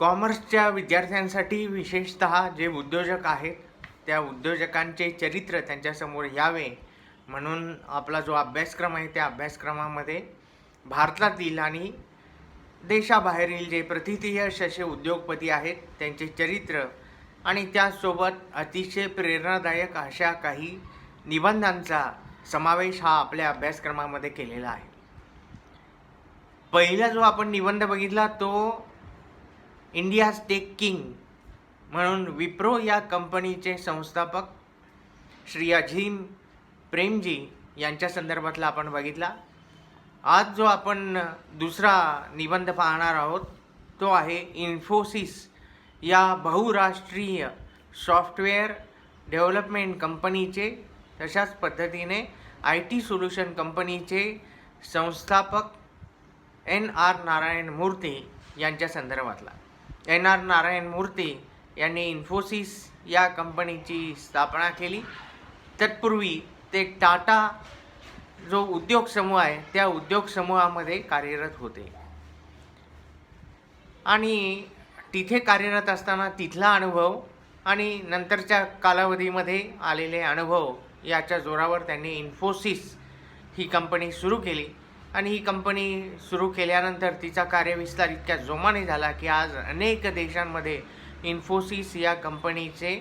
कॉमर्सच्या विद्यार्थ्यांसाठी विशेषतः जे उद्योजक आहेत त्या उद्योजकांचे चरित्र त्यांच्यासमोर यावे म्हणून आपला जो अभ्यासक्रम आहे त्या अभ्यासक्रमामध्ये भारतातील आणि देशाबाहेरील जे प्रथितयश असे उद्योगपती आहेत त्यांचे चरित्र आणि त्यासोबत अतिशय प्रेरणादायक अशा काही निबंधांचा समावेश हा आपल्या अभ्यासक्रमामध्ये केलेला आहे. पहिला जो आपण निबंध बघितला तो इंडियाज टेक किंग म्हणून विप्रो या कंपनीचे संस्थापक श्री अझीम प्रेमजी यांच्या संदर्भातला आपण बघितला. आज जो आपण दुसरा निबंध पाहणार आहोत तो आहे इन्फोसिस या बहुराष्ट्रीय सॉफ्टवेअर डेव्हलपमेंट कंपनीचे तशाच पद्धतीने IT सोल्युशन कंपनीचे संस्थापक NR नारायण मूर्ती यांच्या संदर्भातला. NR नारायण मूर्ती यांनी इन्फोसिस या कंपनीची स्थापना केली. तत्पूर्वी ते टाटा जो उद्योग समूह आहे त्या उद्योग समूहामध्ये कार्यरत होते आणि तिथे कार्यरत असताना तिथला अनुभव आणि नंतरच्या कालावधीमध्ये आलेले अनुभव याच्या जोरावर त्यांनी इन्फोसिस ही कंपनी सुरू केली आणि ही कंपनी सुरू केल्यानंतर तिचा कार्यविस्तार इतक्या जोमाने झाला की आज अनेक देशांमध्ये इन्फोसिस या कंपनीचे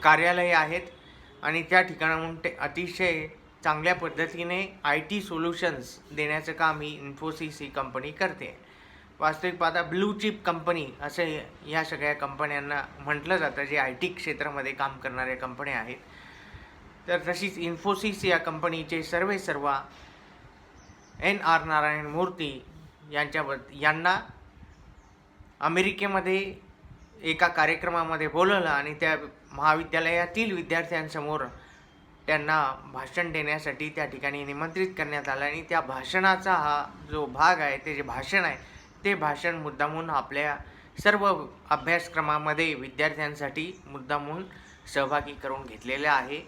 कार्यालय आहेत आणि त्या ठिकाणाहून ते अतिशय चांगल्या पद्धतीने IT सोल्युशन्स देण्याचं काम ही इन्फोसिस ही कंपनी करते. वास्तविक पाहता ब्लू चिप कंपनी असे या सगळ्या कंपन्यांना म्हटलं जातं जे IT क्षेत्रामध्ये काम करणाऱ्या कंपन्या आहेत. तर तशीच इन्फोसिस या कंपनीचे सर्व NR नारायण मूर्ती यांना अमेरिकेमध्ये एका कार्यक्रमामध्ये बोलवलं आणि त्या महाविद्यालयातील विद्यार्थ्यांसमोर त्यांना भाषण देण्यासाठी त्या ठिकाणी निमंत्रित करण्यात आलं आणि त्या भाषणाचा हा जो भाग आहे ते जे भाषण आहे ते भाषण मुद्दामून आपल्या सर्व अभ्यासक्रमामध्ये विद्यार्थ्यांसाठी मुद्दामून सहभागी करून घेतलेलं आहे.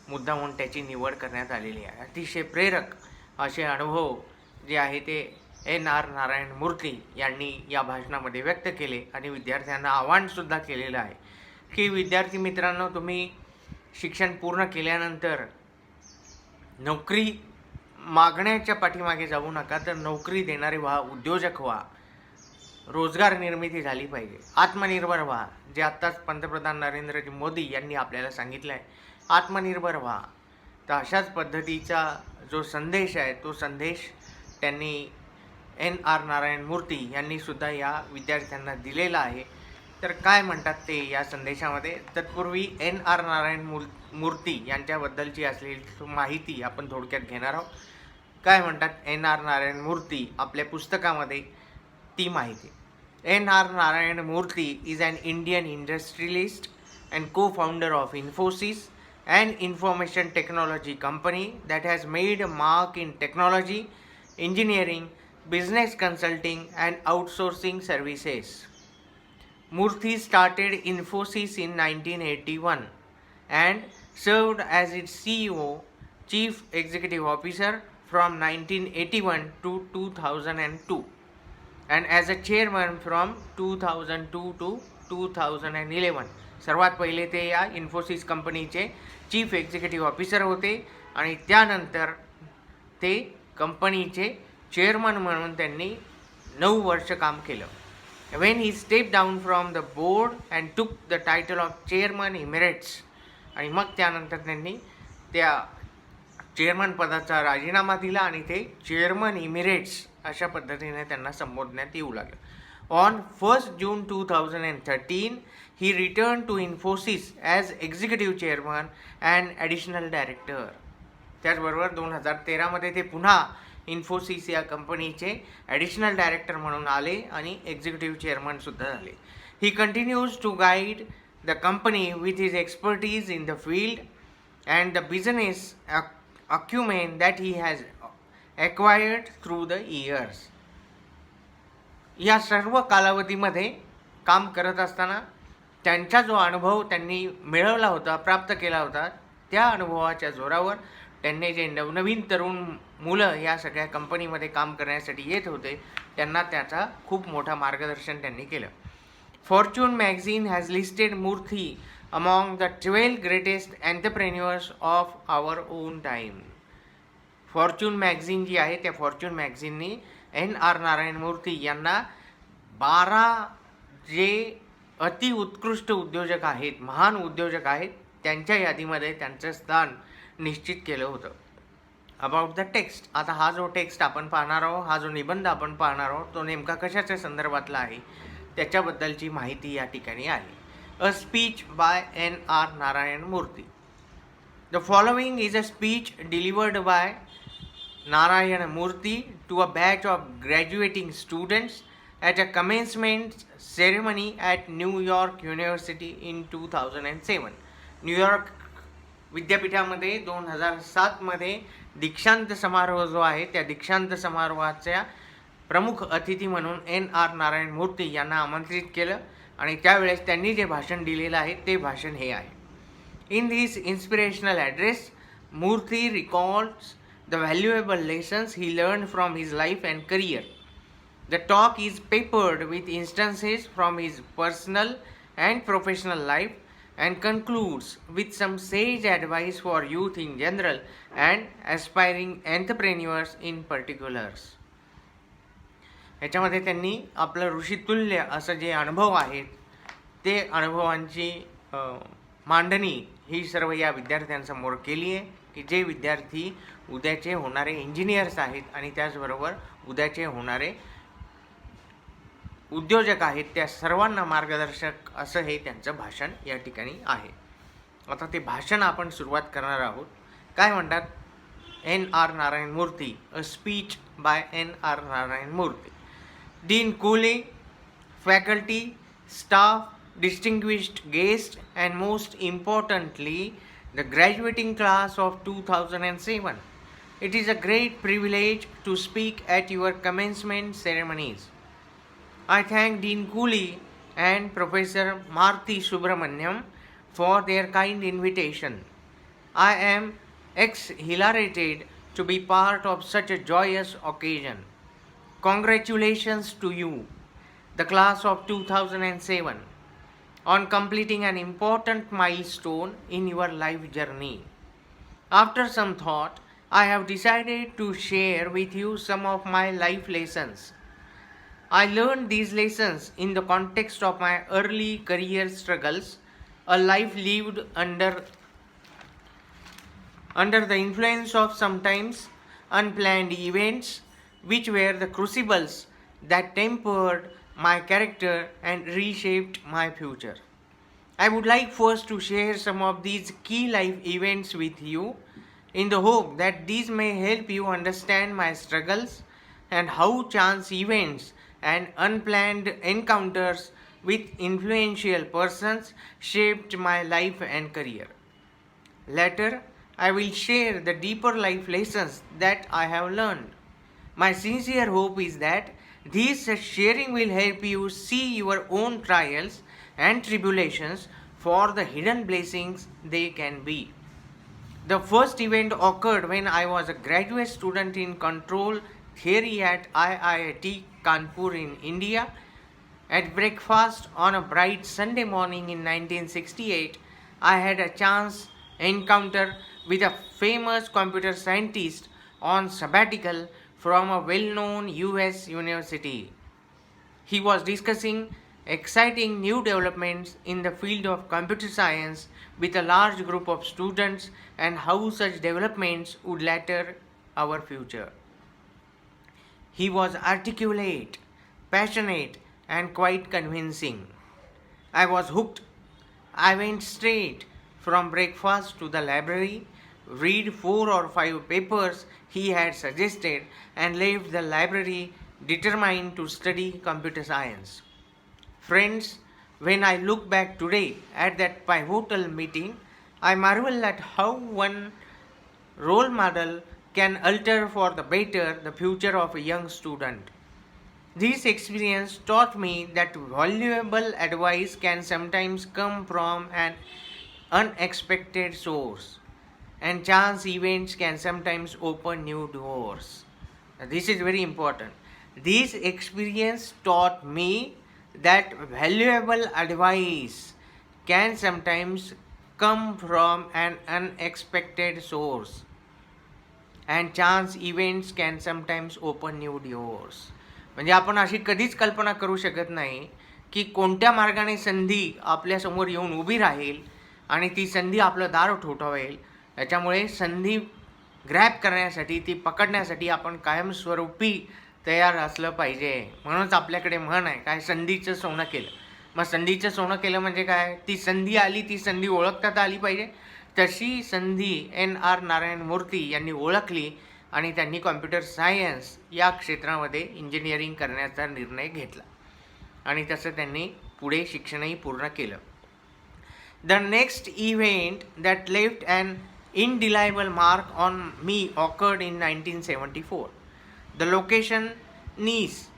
मुद्दामून त्याची निवड करण्यात आलेली आहे. अतिशय प्रेरक असे अनुभव जे आहे ते NR नारायण मूर्ती यांनी या भाषणामध्ये व्यक्त केले आणि विद्यार्थ्यांना आवाहनसुद्धा केलेलं आहे की विद्यार्थी मित्रांनो, तुम्ही शिक्षण पूर्ण केल्यानंतर नोकरी मागण्याच्या पाठीमागे जाऊ नका, तर नोकरी देणारे व्हा, उद्योजक व्हा, रोजगार निर्मिती झाली पाहिजे, आत्मनिर्भर व्हा. जे आत्ताच पंतप्रधान नरेंद्रजी मोदी यांनी आपल्याला सांगितलं आहे, आत्मनिर्भर व्हा. तर अशाच पद्धतीचा जो संदेश आहे तो संदेश त्यांनी NR नारायण मूर्ती यांनी सुद्धा या विद्यार्थ्यांना दिलेला आहे. तर काय म्हणतात ते या संदेशामध्ये. तत्पूर्वी NR नारायण मूर्ती यांच्याबद्दलची असलेली माहिती आपण थोडक्यात घेणार आहोत. काय म्हणतात NR नारायण मूर्ती आपल्या पुस्तकामध्ये ती माहिती. NR Narayan Murthy is an Indian industrialist and co-founder of Infosys, an information technology company that has made a mark in technology, engineering, business consulting and outsourcing services. Murthy started Infosys in 1981 and served as its CEO, Chief Executive Officer from 1981 to 2002 and as a chairman from 2002 to 2011. सर्वात पहिले ते या इन्फोसिस कंपनीचे chief executive officer होते आणि त्यानंतर ते कंपनीचे चेअरमन म्हणून त्यांनी 9 वर्ष काम केलं. When he stepped down from the board and took the title of chairman emeritus आणि मग त्यानंतर त्यांनी त्या चेअरमन पदाचा राजीनामा दिला आणि ते चेअरमन इमिरेट्स अशा पद्धतीने त्यांना संबोधण्यात येऊ लागलं. On 1st June 2013, he returned to Infosys as executive chairman and additional director. त्याचबरोबर 2013 ते पुन्हा इन्फोसिस या कंपनीचे ॲडिशनल डायरेक्टर म्हणून आले आणि एक्झिक्युटिव्ह चेअरमनसुद्धा झाले. He continues to guide the company with his expertise in the field and the business acumen that he has acquired through the years. या सर्व कालावधीमध्ये काम करत असताना त्यांचा जो अनुभव त्यांनी मिळवला होता, प्राप्त केला होता, त्या अनुभवाच्या जोरावर त्यांनी जे नवनवीन तरुण मुलं या सगळ्या कंपनीमध्ये काम करण्यासाठी येत होते त्यांना त्याचा खूप मोठा मार्गदर्शन त्यांनी केलं. Fortune magazine has listed Murthy among the 12 greatest entrepreneurs of our own time. Fortune magazine जी आहे त्या फॉर्च्यून मॅगझिननी NR नारायण मूर्ती यांना 12 जे अतिउत्कृष्ट उद्योजक आहेत, महान उद्योजक आहेत, त्यांच्या यादीमध्ये त्यांचं स्थान निश्चित केलं होतं. अबाउट द टेक्स्ट, आता हा जो टेक्स्ट आपण पाहणार आहोत, हा जो निबंध आपण पाहणार आहोत, तो नेमका कशाच्या संदर्भातला आहे त्याच्याबद्दलची माहिती या ठिकाणी आहे. A speech by NR Narayan Murthy. The following is a speech delivered by Narayan Murthy to a batch of graduating students at a commencement ceremony at New York University in 2007. New York विद्यापीठामध्ये 2007 मध्ये दीक्षांत समारोह जो आहे त्या दीक्षांत समारोहाच्या प्रमुख अतिथी म्हणून NR नारायण मूर्ती यांना आमंत्रित केलं आणि त्यावेळेस त्यांनी जे भाषण दिलेलं आहे ते भाषण हे आहे. इन दिस इन्स्पिरेशनल ॲड्रेस मूर्ती recalls the valuable lessons he learned from his life and career. The talk is peppered with instances from his personal and professional life and concludes with some sage advice for youth in general and aspiring entrepreneurs in particulars. ह्याच्यामध्ये त्यांनी आपलं ऋषितुल्य असं जे अनुभव आहेत ते अनुभवांची मांडणी ही सर्व या विद्यार्थ्यांसमोर केली आहे की जे विद्यार्थी उद्याचे होणारे इंजिनियर्स आहेत आणि त्याचबरोबर उद्याचे होणारे उद्योजक आहेत त्या सर्वांना मार्गदर्शक असं हे त्यांचं भाषण या ठिकाणी आहे. आता ते भाषण आपण सुरुवात करणार आहोत. काय म्हणतात? NR नारायण मूर्ती, अ स्पीच बाय NR नारायण मूर्ती. डीन कुले, faculty, staff, distinguished guests, and most importantly, the graduating class of 2007. It is a great privilege to speak at your commencement ceremonies. I thank Dean Cooley and Professor Marthy Subramaniam for their kind invitation. I am exhilarated to be part of such a joyous occasion. Congratulations to you, the class of 2007. On completing an important milestone in your life journey. After some thought, I have decided to share with you some of my life lessons. I learned these lessons in the context of my early career struggles, a life lived under the influence of sometimes unplanned events, which were the crucibles that tempered my character and reshaped my future. I would like first to share some of these key life events with you in the hope that these may help you understand my struggles and how chance events and unplanned encounters with influential persons shaped my life and career. Later, I will share the deeper life lessons that I have learned. My sincere hope is that this sharing will help you see your own trials and tribulations for the hidden blessings they can be. The first event occurred when I was a graduate student in control theory at IIT Kanpur in India. At breakfast on a bright Sunday morning in 1968, I had a chance encounter with a famous computer scientist on sabbatical from a well-known US university. He was discussing exciting new developments in the field of computer science with a large group of students and how such developments would later our future. He was articulate, passionate, and quite convincing. I was hooked. I went straight from breakfast to the library, read 4 or 5 papers he had suggested, and left the library determined to study computer science. Friends, when I look back today at that pivotal meeting, I marvel at how one role model can alter for the better the future of a young student. This experience taught me that valuable advice can sometimes come from an unexpected source. and chance events can sometimes open new doors. Now, this is very important. This experience taught me that valuable advice can sometimes come from an unexpected source, and chance events can sometimes open new doors. म्हणजे आपण अशी कधीच कल्पना करू शकत नाही की कोणत्या मार्गाने संधी आपल्यासमोर येऊन उभी राहील आणि ती संधी आपलं दार ठोठावेल. त्याच्यामुळे संधी ग्रॅब करण्यासाठी, ती पकडण्यासाठी आपण कायमस्वरूपी तयार असलं पाहिजे. म्हणूनच आपल्याकडे म्हण आहे, काय संधीचं सोनं केलं. मग संधीचं सोनं केलं म्हणजे काय? ती संधी आली, ती संधी ओळखता आली पाहिजे. तशी संधी NR नारायण मूर्ती यांनी ओळखली आणि त्यांनी कॉम्प्युटर सायन्स या क्षेत्रामध्ये इंजिनिअरिंग करण्याचा निर्णय घेतला आणि तसं त्यांनी पुढे शिक्षणही पूर्ण केलं. The next event that left an indelible mark on me occurred in 1974. The location, Nice,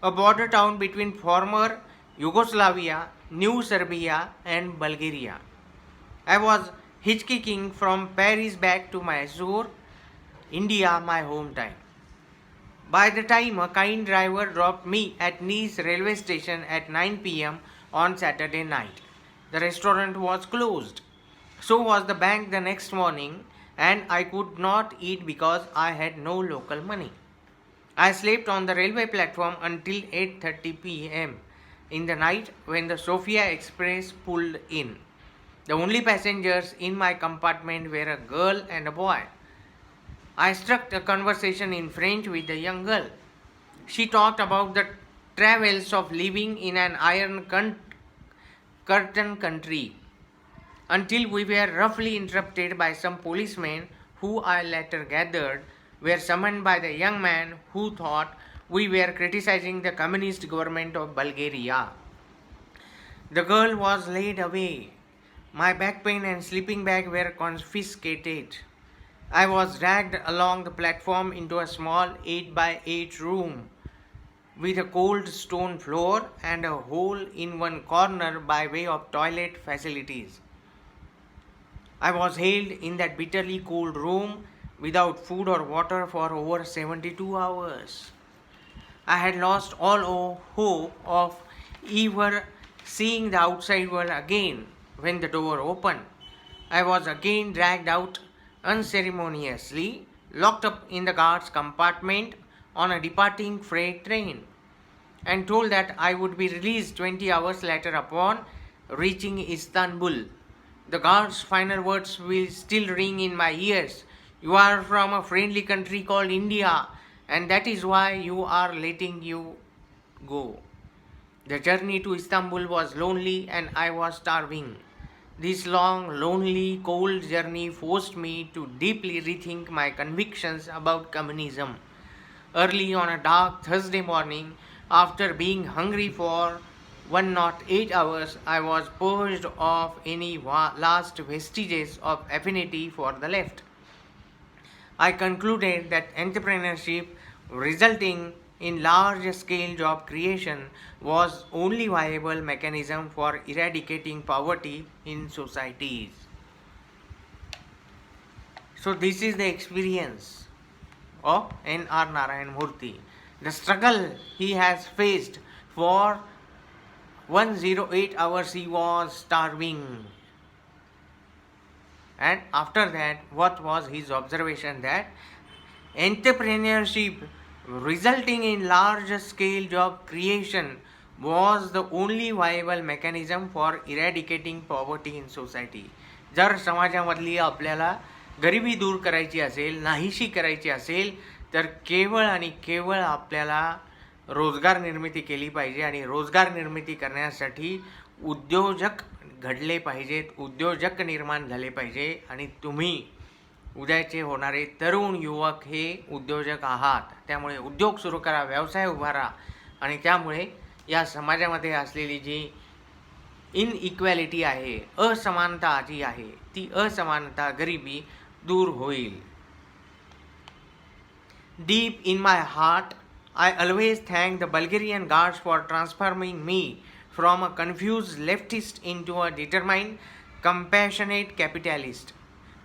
a border town between former Yugoslavia, New Serbia and Bulgaria. I was hitchhiking from Paris back to Mysore, India, my hometown. By the time a kind driver dropped me at Nice railway station at 9 p.m. on Saturday night, the restaurant was closed. So was the bank the next morning, and I could not eat because I had no local money. I slept on the railway platform until 8:30 p.m. in the night when the Sofia Express pulled in. The only passengers in my compartment were a girl and a boy. I struck a conversation in French with the young girl. She talked about the travels of living in an iron curtain country until we were roughly interrupted by some policemen who I later gathered were summoned by the young man who thought we were criticizing the communist government of Bulgaria. The girl was laid away. My backpack and sleeping bag were confiscated. I was dragged along the platform into a small 8x8 room with a cold stone floor and a hole in one corner by way of toilet facilities. I was held in that bitterly cold room without food or water for over 72 hours. I had lost all hope of ever seeing the outside world again when the door opened. I was again dragged out unceremoniously, locked up in the guard's compartment on a departing freight train, and told that I would be released 20 hours later upon reaching Istanbul. The guard's final words will still ring in my ears. You are from a friendly country called India, and that is why you are letting you go. The journey to Istanbul was lonely and I was starving. This long, lonely, cold journey forced me to deeply rethink my convictions about communism. Early on a dark Thursday morning, after being hungry for 108 hours, I was purged of any last vestiges of affinity for the left. I concluded that entrepreneurship resulting in large-scale job creation was only viable mechanism for eradicating poverty in societies. So this is the experience of NR Narayan Murthy. The struggle he has faced for 108 hours he was starving. And after that, what was his observation? That entrepreneurship resulting in large scale job creation was the only viable mechanism for eradicating poverty in society. जर समाजामधली आपल्याला गरिबी दूर करायची असेल, नाहीशी करायची असेल, तर केवळ आणि केवळ आपल्याला रोजगार निर्मिती केली पाहिजे आणि रोजगार निर्मिती करण्यासाठी उद्योजक घडले पाहिजेत, उद्योजक निर्माण झाले पाहिजे आणि तुम्ही उद्याचे होणारे तरुण युवक हे उद्योजक आहात. त्यामुळे उद्योग सुरू करा, व्यवसाय उभारा आणि त्यामुळे या समाजामध्ये असलेली जी इनइक्वॅलिटी आहे, असमानता जी आहे, ती असमानता, गरिबी दूर होईल. Deep in my heart, I always thank the Bulgarian guards for transforming me from a confused leftist into a determined, compassionate capitalist.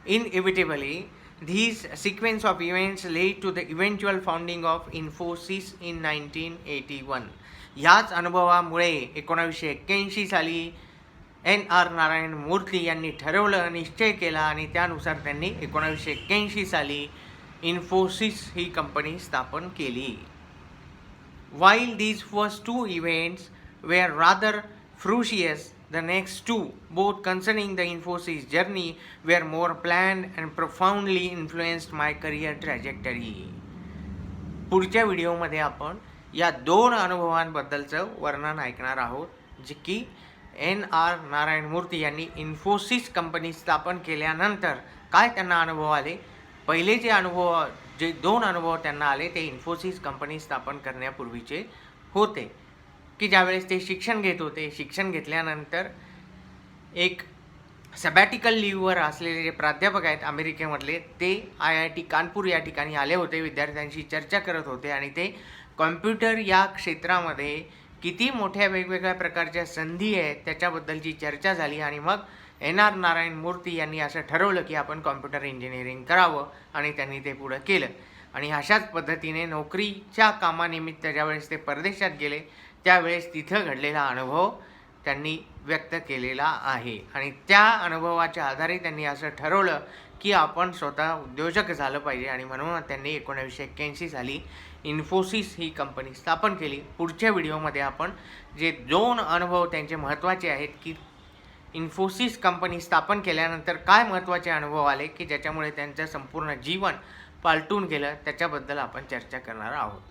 Inevitably, these sequence of events led to the eventual founding of Infosys in 1981. ह्याच अनुभवामुळे 1981 साली NR Narayan मूर्ती यांनी ठरवलं, निश्चय केला आणि त्यानुसार त्यांनी 1981 साली इन्फोसिस ही कंपनी स्थापन केली. While these first two events were rather fruitless, the next two, both concerning the Infosys journey, were more planned and profoundly influenced my career trajectory. पुढच्या व्हिडिओमध्ये आपण या दोन अनुभवांबद्दलचं वर्णन ऐकणार आहोत, जे की NR नारायण मूर्ती यांनी इन्फोसिस कंपनी स्थापन केल्यानंतर काय त्यांना अनुभव आले. पहिले जे दोन अनुभव त्यांना आले ते इन्फोसिस कंपनी स्थापन करण्यापूर्वीचे होते, की ज्यावेळेस ते शिक्षण घेत होते. शिक्षण घेतल्यानंतर एक सबॅटिकल लीव्हवर असलेले जे प्राध्यापक आहेत अमेरिकेमधले, ते IIT कानपूर या ठिकाणी आले होते, विद्यार्थ्यांशी चर्चा करत होते आणि ते कॉम्प्युटर या क्षेत्रामध्ये किती मोठ्या वेगवेगळ्या प्रकारच्या संधी आहेत त्याच्याबद्दलची चर्चा झाली. आणि मग NR नारायण मूर्ती यांनी असं ठरवलं की आपण कॉम्प्युटर इंजिनिअरिंग करावं आणि त्यांनी ते पुढं केलं. आणि अशाच पद्धतीने नोकरीच्या कामानिमित्त ज्यावेळेस ते परदेशात गेले त्यावेळेस तिथं घडलेला अनुभव त्यांनी व्यक्त केलेला आहे. आणि त्या अनुभवाच्या आधारे त्यांनी असं ठरवलं की आपण स्वतः उद्योजक झालं पाहिजे आणि म्हणून त्यांनी 1981 साली इन्फोसिस ही कंपनी स्थापन केली. पुढच्या व्हिडिओमध्ये आपण जे दोन अनुभव त्यांचे महत्त्वाचे आहेत, की इन्फोसिस कंपनी स्थापन केल्यानंतर काय महत्त्वाचे अनुभव आले की ज्याच्यामुळे त्यांचं संपूर्ण जीवन पालटून गेलं, त्याच्याबद्दल आपण चर्चा करणार आहोत.